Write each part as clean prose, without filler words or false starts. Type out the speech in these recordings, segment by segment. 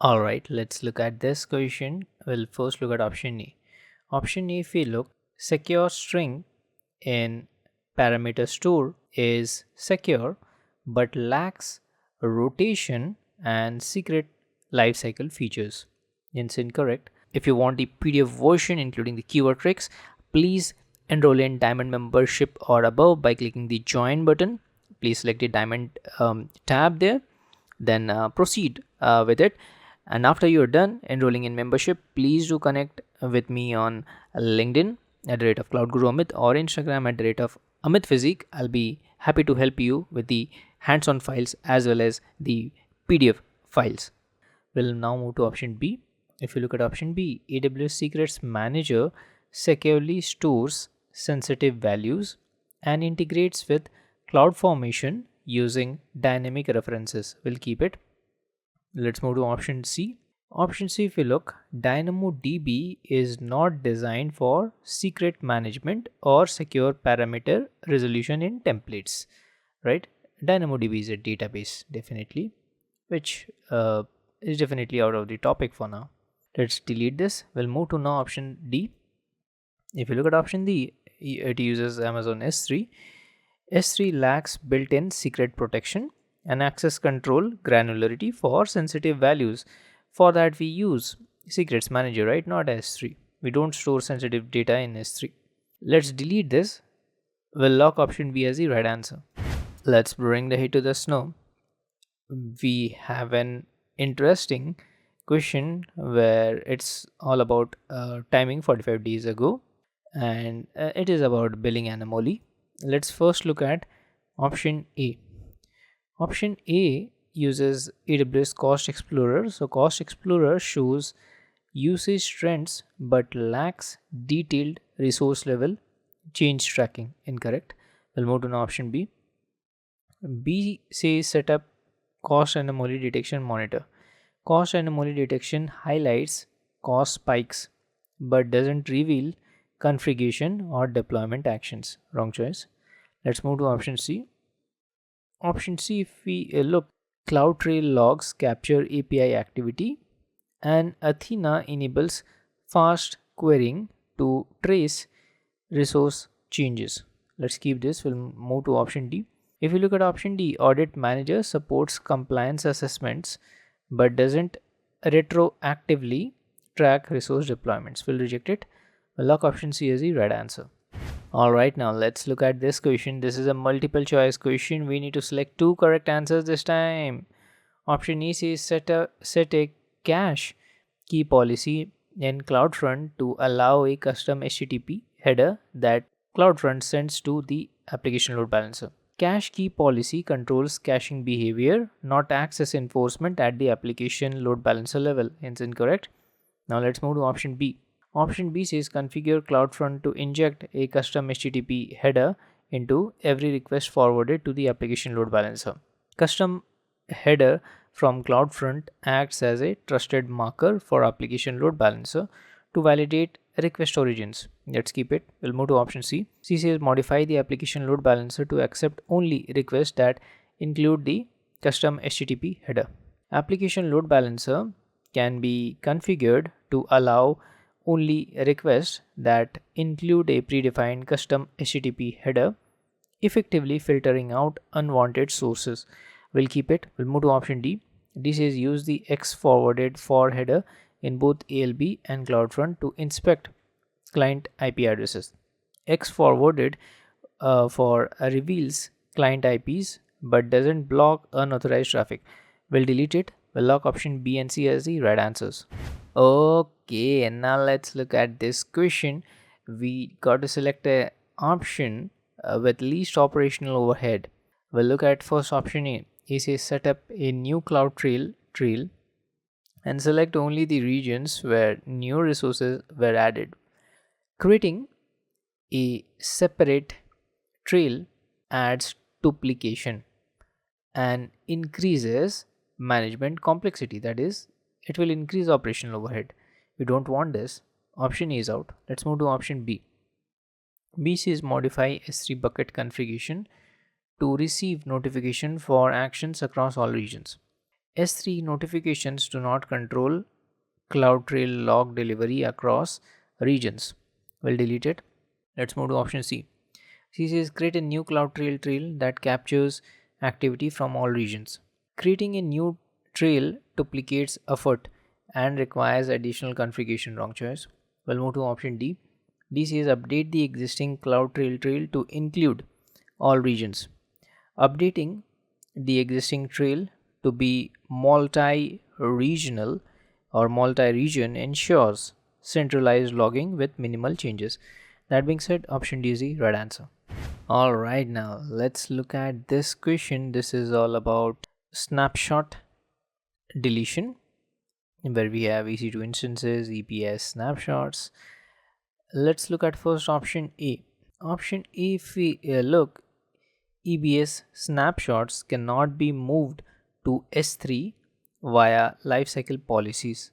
All right, let's look at this question. We'll first look at option A. Option A, if we look, secure string in parameter store is secure but lacks rotation and secret lifecycle features. It's incorrect. If you want the PDF version including the keyword tricks, please enroll in Diamond membership or above by clicking the join button. Please select the Diamond tab there, then proceed with it. And after you're done enrolling in membership, please do connect with me on LinkedIn at the rate of Cloud Guru Amit or Instagram at the rate of Amit Physique. I'll be happy to help you with the hands-on files as well as the PDF files. We'll now move to option B. If you look at option B, AWS Secrets Manager securely stores sensitive values and integrates with CloudFormation using dynamic references. We'll keep it. Let's move to option C. Option C, if you look, DynamoDB is not designed for secret management or secure parameter resolution in templates, right? DynamoDB is a database, definitely, which is definitely out of the topic for now. Let's delete this. We'll move to now option D. If you look at option D, it uses Amazon S3. S3 lacks built-in secret protection and access control granularity for sensitive values. For that we use secrets manager, right? Not S3. We don't store sensitive data in S3. Let's delete this. We'll lock option B as the right answer. Let's bring the heat to the snow. We have an interesting question where it's all about timing 45 days ago, and it is about billing anomaly. Let's first look at option A. Option A uses AWS Cost Explorer. So Cost Explorer shows usage trends but lacks detailed resource level change tracking. Incorrect. We'll move to now option B. B says set up cost anomaly detection monitor. Cost anomaly detection highlights cost spikes but doesn't reveal configuration or deployment actions. Wrong choice. Let's move to option C. Option C, if we look, CloudTrail logs capture API activity and Athena enables fast querying to trace resource changes. Let's keep this. We'll move to option D. If you look at option D, Audit Manager supports compliance assessments but doesn't retroactively track resource deployments. We'll reject it. We'll lock option C as the right answer. Alright, now let's look at this question. This is a multiple choice question. We need to select two correct answers this time. Option E says set a cache key policy in CloudFront to allow a custom HTTP header that CloudFront sends to the application load balancer. Cache key policy controls caching behavior, not acts as enforcement at the application load balancer level. Hence incorrect. Now let's move to option B. Option B says configure CloudFront to inject a custom HTTP header into every request forwarded to the application load balancer. Custom header from CloudFront acts as a trusted marker for application load balancer to validate request origins. Let's keep it. We'll move to option C. C says modify the application load balancer to accept only requests that include the custom HTTP header. Application load balancer can be configured to allow only requests that include a predefined custom HTTP header, effectively filtering out unwanted sources. We'll keep it. We'll move to option D. D says use the X forwarded for header in both ALB and CloudFront to inspect client IP addresses. X forwarded for reveals client IPs but doesn't block unauthorized traffic. We'll delete it. We'll lock option B and C as the right answers. Okay, and now let's look at this question. We got to select an option with least operational overhead. We'll look at first option A. It says set up a new CloudTrail trail and select only the regions where new resources were added. Creating a separate trail adds duplication and increases management complexity. That is, it will increase operational overhead. We don't want this. Option A is out. Let's move to option B. B says modify S3 bucket configuration to receive notification for actions across all regions. S3 notifications do not control CloudTrail log delivery across regions. We'll delete it. Let's move to option C. C says create a new CloudTrail trail that captures activity from all regions. Creating a new trail duplicates effort and requires additional configuration. Wrong choice. We'll move to option D. D says update the existing CloudTrail trail to include all regions. Updating the existing trail to be multi-regional or multi-region ensures centralized logging with minimal changes. That being said, option D is the right answer. Alright, now let's look at this question. This is all about snapshot deletion, where we have EC2 instances, EPS snapshots. Let's look at first option A. Option A, if we look, EBS snapshots cannot be moved to S3 via lifecycle policies,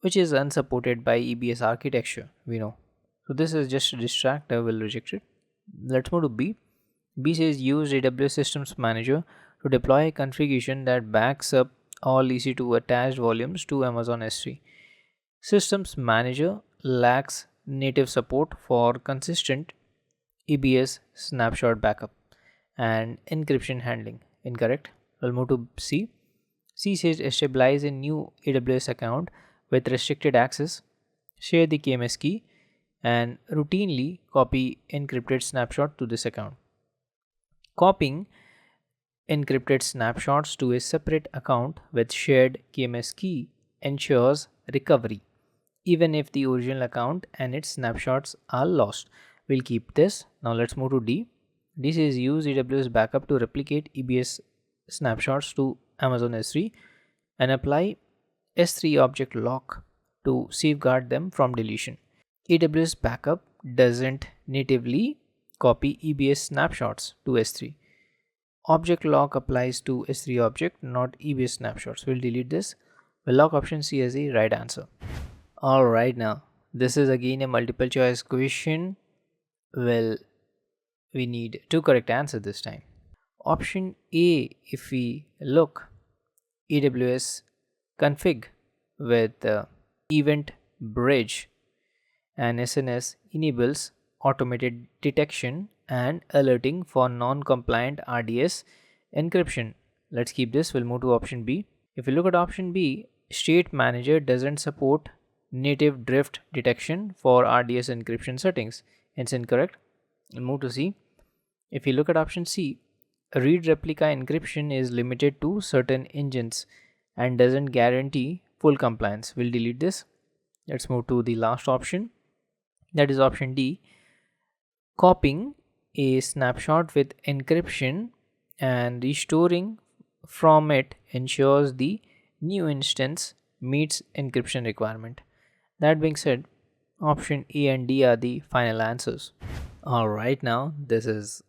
which is unsupported by EBS architecture, we know. So this is just a distractor, we'll reject it. Let's move to B. B says use AWS Systems Manager to deploy a configuration that backs up all EC2 attached volumes to Amazon S3. Systems Manager lacks native support for consistent EBS snapshot backup and encryption handling. Incorrect. We'll move to C. C says establish a new AWS account with restricted access, share the KMS key, and routinely copy encrypted snapshot to this account. Copying encrypted snapshots to a separate account with shared KMS key ensures recovery, even if the original account and its snapshots are lost. We'll keep this. Now let's move to D. D says use AWS backup to replicate EBS snapshots to Amazon S3 and apply S3 object lock to safeguard them from deletion. AWS backup doesn't natively copy EBS snapshots to S3. Object lock applies to S3 object, not EBS snapshots. We'll delete this. We'll lock option C as the right answer. Alright, now this is again a multiple choice question. Well, we need two correct answers this time. Option A, if we look, AWS config with event bridge and SNS enables automated detection and alerting for non-compliant RDS encryption. Let's keep this. We'll move to option B. If you look at option B, State Manager doesn't support native drift detection for RDS encryption settings. It's incorrect. We'll move to C. If you look at option C, read replica encryption is limited to certain engines and doesn't guarantee full compliance. We'll delete this. Let's move to the last option. That is option D. Copying a snapshot with encryption and restoring from it ensures the new instance meets encryption requirement. That being said, option A and D are the final answers. Alright, now this is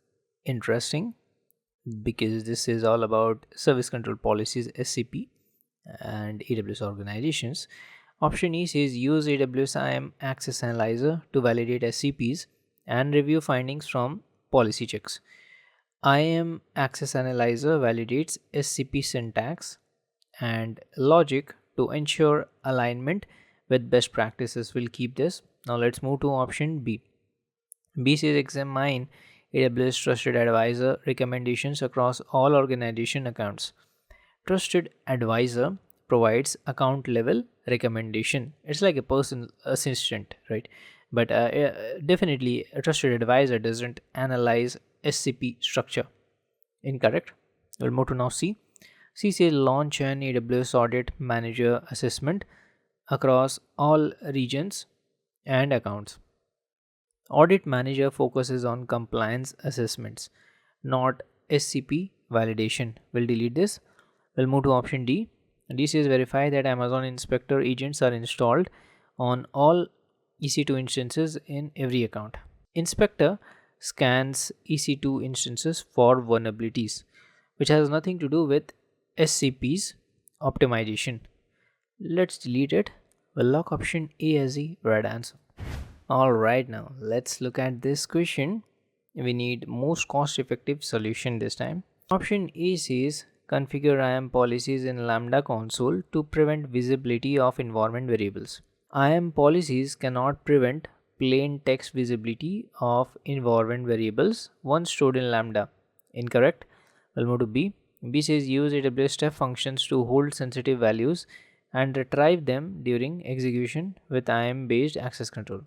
interesting because this is all about service control policies, SCP, and AWS organizations. Option E says use AWS IAM Access Analyzer to validate SCPs and review findings from policy checks. IAM Access Analyzer validates SCP syntax and logic to ensure alignment with best practices. We'll keep this. Now let's move to option B. B says examine AWS Trusted Advisor recommendations across all organization accounts. Trusted Advisor provides account level recommendation. It's like a personal assistant, right? But definitely a trusted advisor doesn't analyze SCP structure. Incorrect. We'll move to now C. C says launch an AWS Audit Manager assessment across all regions and accounts. Audit Manager focuses on compliance assessments, not SCP validation. We'll delete this. We'll move to option D. D says verify that Amazon Inspector agents are installed on all EC2 instances in every account. Inspector scans EC2 instances for vulnerabilities, which has nothing to do with SCP's optimization. Let's delete it. We'll lock option A as the right answer. Alright, now let's look at this question. We need most cost effective solution this time. Option A says configure IAM policies in Lambda console to prevent visibility of environment variables. IAM policies cannot prevent plain text visibility of environment variables once stored in Lambda. Incorrect. We'll move to B. B says use AWS step functions to hold sensitive values and retrieve them during execution with IAM based access control.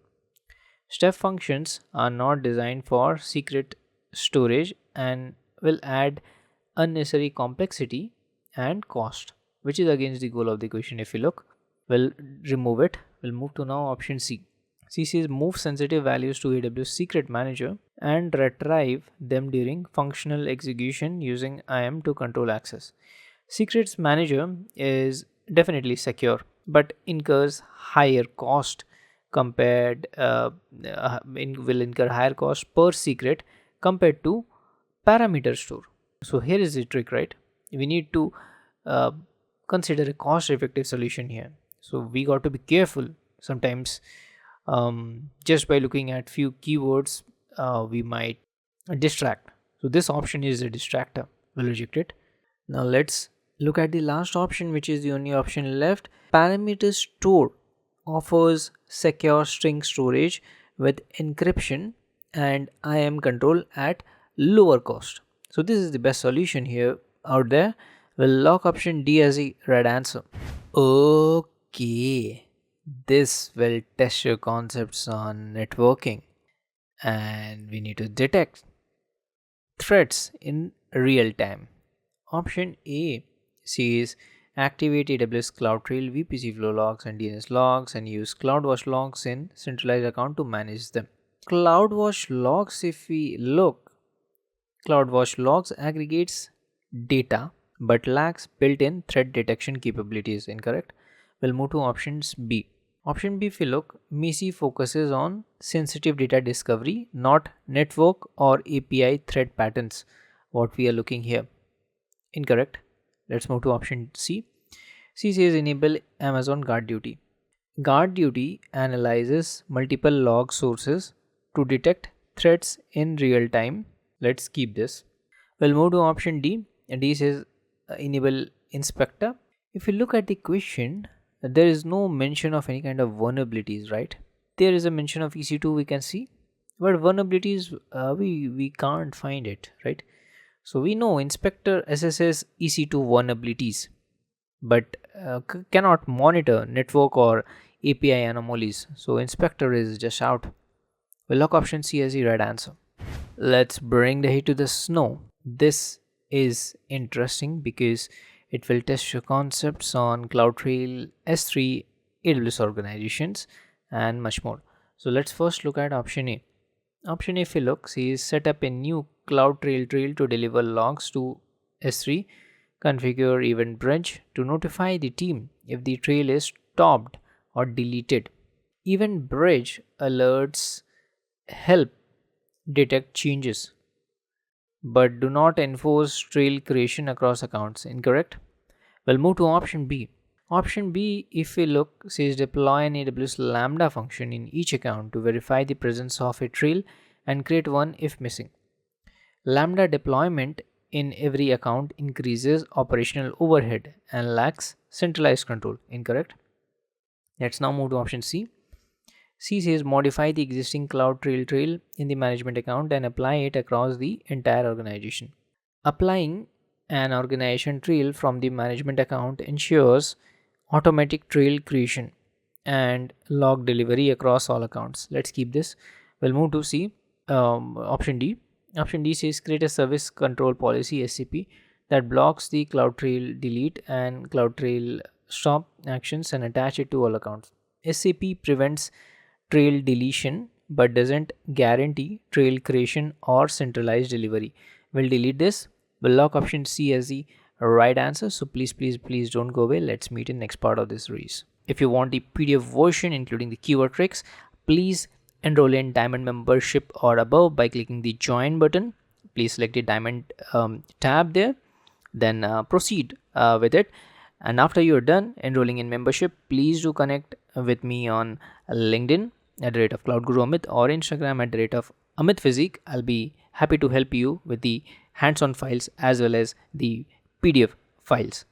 Step functions are not designed for secret storage and will add unnecessary complexity and cost, which is against the goal of the question. If you look, we'll remove it. We'll move to now option C. C says move sensitive values to AWS secret manager and retrieve them during functional execution using IAM to control access. Secrets manager is definitely secure but incurs higher cost compared will incur higher cost per secret compared to parameter store. So here is the trick, right? We need to consider a cost effective solution here. So we got to be careful. Sometimes just by looking at few keywords we might distract. So this option is a distractor. We'll reject it. Now let's look at the last option, which is the only option left. Parameter store offers secure string storage with encryption and IAM control at lower cost. So this is the best solution here out there. We'll lock option D as the right answer. Okay, this will test your concepts on networking, and we need to detect threats in real time. Option A says activate AWS CloudTrail VPC flow logs and DNS logs and use CloudWatch logs in centralized account to manage them. CloudWatch logs, if we look, CloudWatch logs aggregates data but lacks built-in threat detection capabilities. Incorrect. We'll move to options B. Option B, if you look, MECI focuses on sensitive data discovery, not network or API threat patterns. What we are looking here. Incorrect. Let's move to option C. C says enable Amazon Guard Duty. Guard Duty analyzes multiple log sources to detect threats in real time. Let's keep this. We'll move to option D. And D says enable Inspector. If you look at the question, there is no mention of any kind of vulnerabilities, right? There is a mention of EC2 we can see, but vulnerabilities we can't find it, right? So we know Inspector assesses EC2 vulnerabilities, but cannot monitor network or API anomalies. So Inspector is just out. We'll lock option C as the right answer. Let's bring the heat to the snow. This is interesting because it will test your concepts on CloudTrail, S3, AWS organizations, and much more. So let's first look at option A. Option A, if you look, says set up a new CloudTrail trail to deliver logs to S3, configure event bridge to notify the team if the trail is stopped or deleted. Event bridge alerts help detect changes but do not enforce trail creation across accounts. Incorrect. We'll move to option B. Option B, if we look, says deploy an AWS Lambda function in each account to verify the presence of a trail and create one if missing. Lambda deployment in every account increases operational overhead and lacks centralized control. Incorrect. Let's now move to option C. C says modify the existing CloudTrail trail in the management account and apply it across the entire organization. Applying an organization trail from the management account ensures automatic trail creation and log delivery across all accounts. Let's keep this. We'll move to C. Option D. Option D says create a service control policy SCP that blocks the CloudTrail delete and CloudTrail stop actions and attach it to all accounts. SCP prevents trail deletion but doesn't guarantee trail creation or centralized delivery. We'll delete this. We'll lock option C as the right answer. So please don't go away. Let's meet in next part of this series. If you want the PDF version including the keyword tricks, please enroll in Diamond membership or above by clicking the join button. Please select the Diamond tab there, then proceed with it. And after you're done enrolling in membership, please do connect with me on LinkedIn at the rate of Cloud Guru Amit or Instagram at the rate of Amit Physique. I'll be happy to help you with the hands-on files as well as the PDF files.